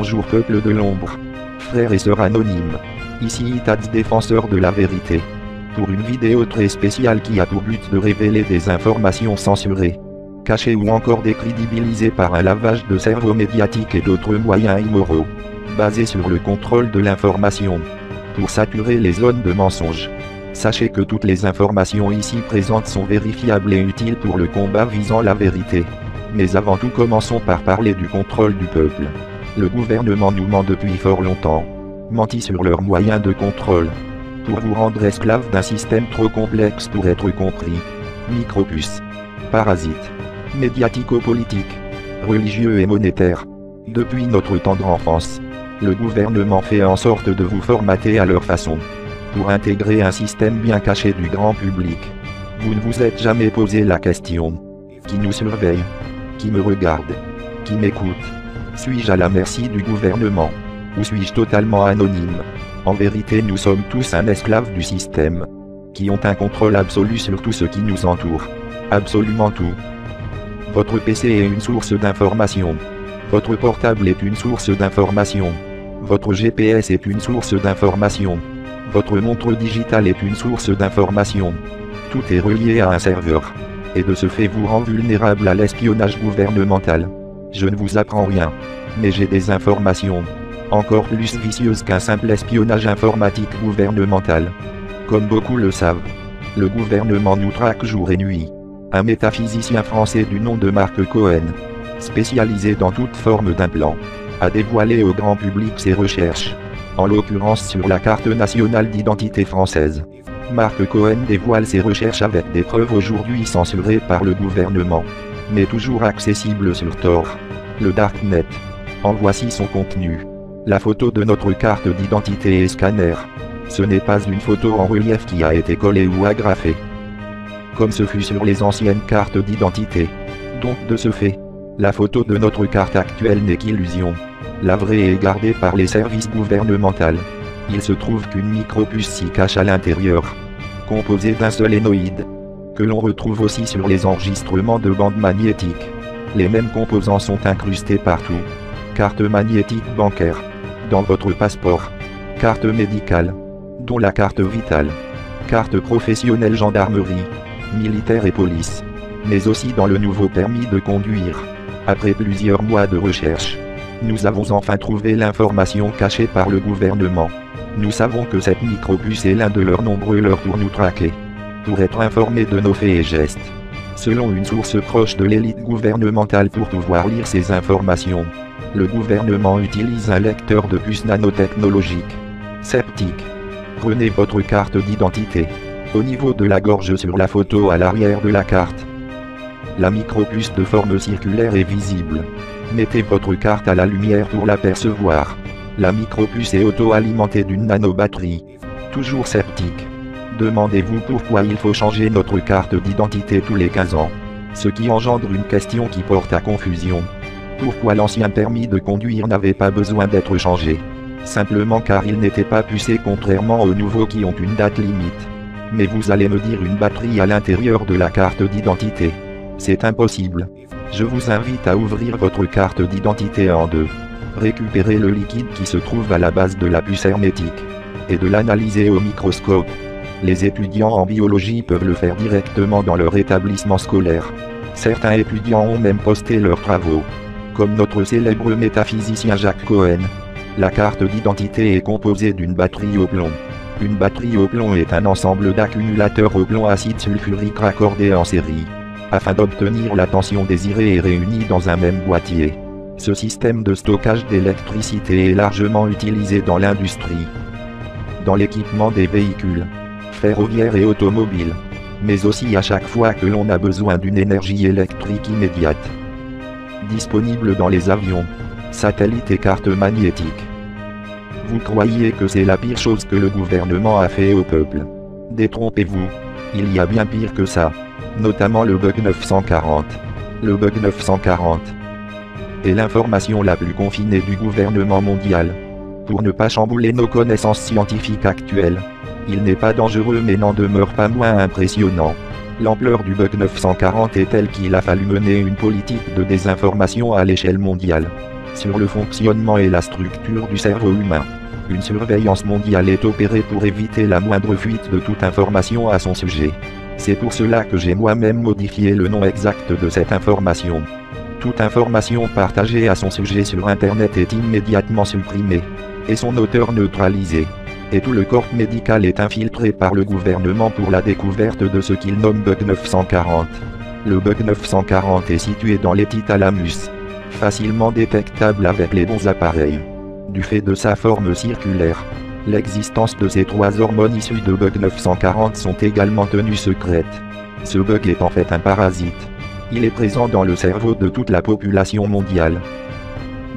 Bonjour peuple de l'ombre. Frères et sœurs anonymes. Ici Itats, défenseur de la vérité. Pour une vidéo très spéciale qui a pour but de révéler des informations censurées, cachées ou encore décrédibilisées par un lavage de cerveau médiatique et d'autres moyens immoraux, basés sur le contrôle de l'information, pour saturer les zones de mensonges. Sachez que toutes les informations ici présentes sont vérifiables et utiles pour le combat visant la vérité. Mais avant tout, commençons par parler du contrôle du peuple. Le gouvernement nous ment depuis fort longtemps, menti sur leurs moyens de contrôle, pour vous rendre esclave d'un système trop complexe pour être compris. Micropuces, parasites, médiatico-politiques, religieux et monétaires. Depuis notre tendre enfance, le gouvernement fait en sorte de vous formater à leur façon, pour intégrer un système bien caché du grand public. Vous ne vous êtes jamais posé la question: qui nous surveille? Qui me regarde? Qui m'écoute? Suis-je à la merci du gouvernement? Ou suis-je totalement anonyme? En vérité, nous sommes tous un esclave du système, qui ont un contrôle absolu sur tout ce qui nous entoure. Absolument tout. Votre PC est une source d'information. Votre portable est une source d'information. Votre GPS est une source d'information. Votre montre digitale est une source d'information. Tout est relié à un serveur. Et de ce fait vous rend vulnérable à l'espionnage gouvernemental. Je ne vous apprends rien. Mais j'ai des informations encore plus vicieuses qu'un simple espionnage informatique gouvernemental. Comme beaucoup le savent, le gouvernement nous traque jour et nuit. Un métaphysicien français du nom de Marc Cohen, spécialisé dans toute forme d'implant, a dévoilé au grand public ses recherches, en l'occurrence sur la carte nationale d'identité française. Marc Cohen dévoile ses recherches avec des preuves aujourd'hui censurées par le gouvernement, mais toujours accessibles sur Tor, le Darknet. En voici son contenu. La photo de notre carte d'identité est scanner. Ce n'est pas une photo en relief qui a été collée ou agrafée, comme ce fut sur les anciennes cartes d'identité. Donc de ce fait, la photo de notre carte actuelle n'est qu'illusion. La vraie est gardée par les services gouvernementaux. Il se trouve qu'une micropuce s'y cache à l'intérieur, composée d'un solénoïde, que l'on retrouve aussi sur les enregistrements de bandes magnétiques. Les mêmes composants sont incrustés partout. Carte magnétique bancaire, dans votre passeport, carte médicale, dont la carte vitale, carte professionnelle gendarmerie, militaire et police, mais aussi dans le nouveau permis de conduire. Après plusieurs mois de recherche, nous avons enfin trouvé l'information cachée par le gouvernement. Nous savons que cette micropuce est l'un de leurs nombreux leurres pour nous traquer, pour être informés de nos faits et gestes. Selon une source proche de l'élite gouvernementale, pour pouvoir lire ces informations, le gouvernement utilise un lecteur de puces nanotechnologiques. Sceptique. Prenez votre carte d'identité. Au niveau de la gorge sur la photo à l'arrière de la carte, la micropuce de forme circulaire est visible. Mettez votre carte à la lumière pour l'apercevoir. La micropuce est auto-alimentée d'une nanobatterie. Toujours sceptique. Demandez-vous pourquoi il faut changer notre carte d'identité tous les 15 ans. Ce qui engendre une question qui porte à confusion. Pourquoi l'ancien permis de conduire n'avait pas besoin d'être changé? Simplement car il n'était pas pucé, contrairement aux nouveaux qui ont une date limite. Mais vous allez me dire, une batterie à l'intérieur de la carte d'identité? C'est impossible. Je vous invite à ouvrir votre carte d'identité en deux. Récupérez le liquide qui se trouve à la base de la puce hermétique, et de l'analyser au microscope. Les étudiants en biologie peuvent le faire directement dans leur établissement scolaire. Certains étudiants ont même posté leurs travaux, comme notre célèbre métaphysicien Jacques Cohen. La carte d'identité est composée d'une batterie au plomb. Une batterie au plomb est un ensemble d'accumulateurs au plomb acide sulfurique raccordés en série, afin d'obtenir la tension désirée et réunis dans un même boîtier. Ce système de stockage d'électricité est largement utilisé dans l'industrie, dans l'équipement des véhicules ferroviaires et automobiles, mais aussi à chaque fois que l'on a besoin d'une énergie électrique immédiate. Disponible dans les avions, satellites et cartes magnétiques. Vous croyez que c'est la pire chose que le gouvernement a fait au peuple? Détrompez-vous, il y a bien pire que ça, notamment le bug 940. Le bug 940 est l'information la plus confinée du gouvernement mondial. Pour ne pas chambouler nos connaissances scientifiques actuelles, il n'est pas dangereux mais n'en demeure pas moins impressionnant. L'ampleur du bug 940 est telle qu'il a fallu mener une politique de désinformation à l'échelle mondiale. sur le fonctionnement et la structure du cerveau humain. Une surveillance mondiale est opérée pour éviter la moindre fuite de toute information à son sujet. C'est pour cela que j'ai moi-même modifié le nom exact de cette information. Toute information partagée à son sujet sur Internet est immédiatement supprimée, et son auteur neutralisé. Et tout le corps médical est infiltré par le gouvernement pour la découverte de ce qu'il nomme bug 940. Le bug 940 est situé dans l'hypothalamus, facilement détectable avec les bons appareils. Du fait de sa forme circulaire, l'existence de ces 3 hormones issues de bug 940 sont également tenues secrètes. Ce bug est en fait un parasite. Il est présent dans le cerveau de toute la population mondiale.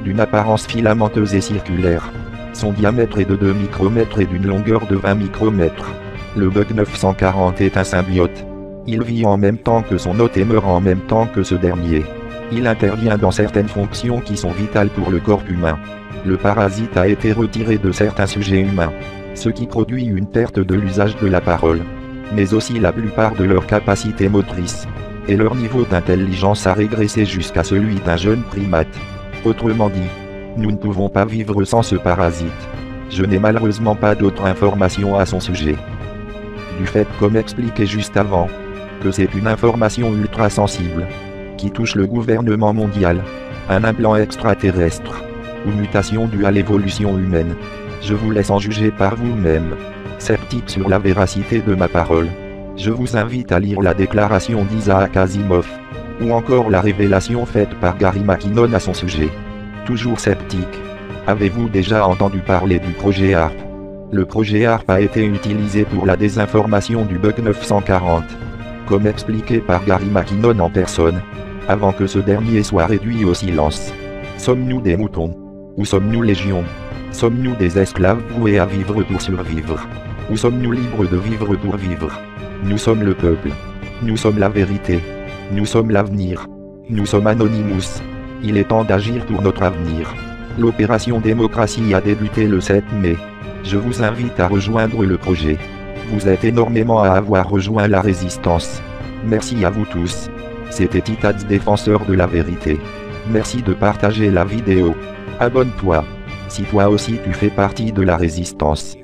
D'une apparence filamenteuse et circulaire. Son diamètre est de 2 micromètres et d'une longueur de 20 micromètres. Le bug 940 est un symbiote. Il vit en même temps que son hôte et meurt en même temps que ce dernier. Il intervient dans certaines fonctions qui sont vitales pour le corps humain. Le parasite a été retiré de certains sujets humains, ce qui produit une perte de l'usage de la parole, mais aussi la plupart de leurs capacités motrices, et leur niveau d'intelligence a régressé jusqu'à celui d'un jeune primate. Autrement dit, nous ne pouvons pas vivre sans ce parasite. Je n'ai malheureusement pas d'autres informations à son sujet. Du fait, comme expliqué juste avant, que c'est une information ultra sensible, qui touche le gouvernement mondial, un implant extraterrestre, ou mutation due à l'évolution humaine. Je vous laisse en juger par vous-même. Sceptique sur la véracité de ma parole, je vous invite à lire la déclaration d'Isaac Asimov, ou encore la révélation faite par Gary McKinnon à son sujet. Toujours sceptique. Avez-vous déjà entendu parler du projet HARP? Le projet HARP a été utilisé pour la désinformation du bug 940, comme expliqué par Gary McKinnon en personne, avant que ce dernier soit réduit au silence. Sommes-nous des moutons? Ou sommes-nous légions? Sommes-nous des esclaves voués à vivre pour survivre? Ou sommes-nous libres de vivre pour vivre? Nous sommes le peuple. Nous sommes la vérité. Nous sommes l'avenir. Nous sommes Anonymous. Il est temps d'agir pour notre avenir. L'opération démocratie a débuté le 7 mai. Je vous invite à rejoindre le projet. Vous êtes énormément à avoir rejoint la résistance. Merci à vous tous. C'était Titans défenseur de la vérité. Merci de partager la vidéo. Abonne-toi. Si toi aussi tu fais partie de la résistance.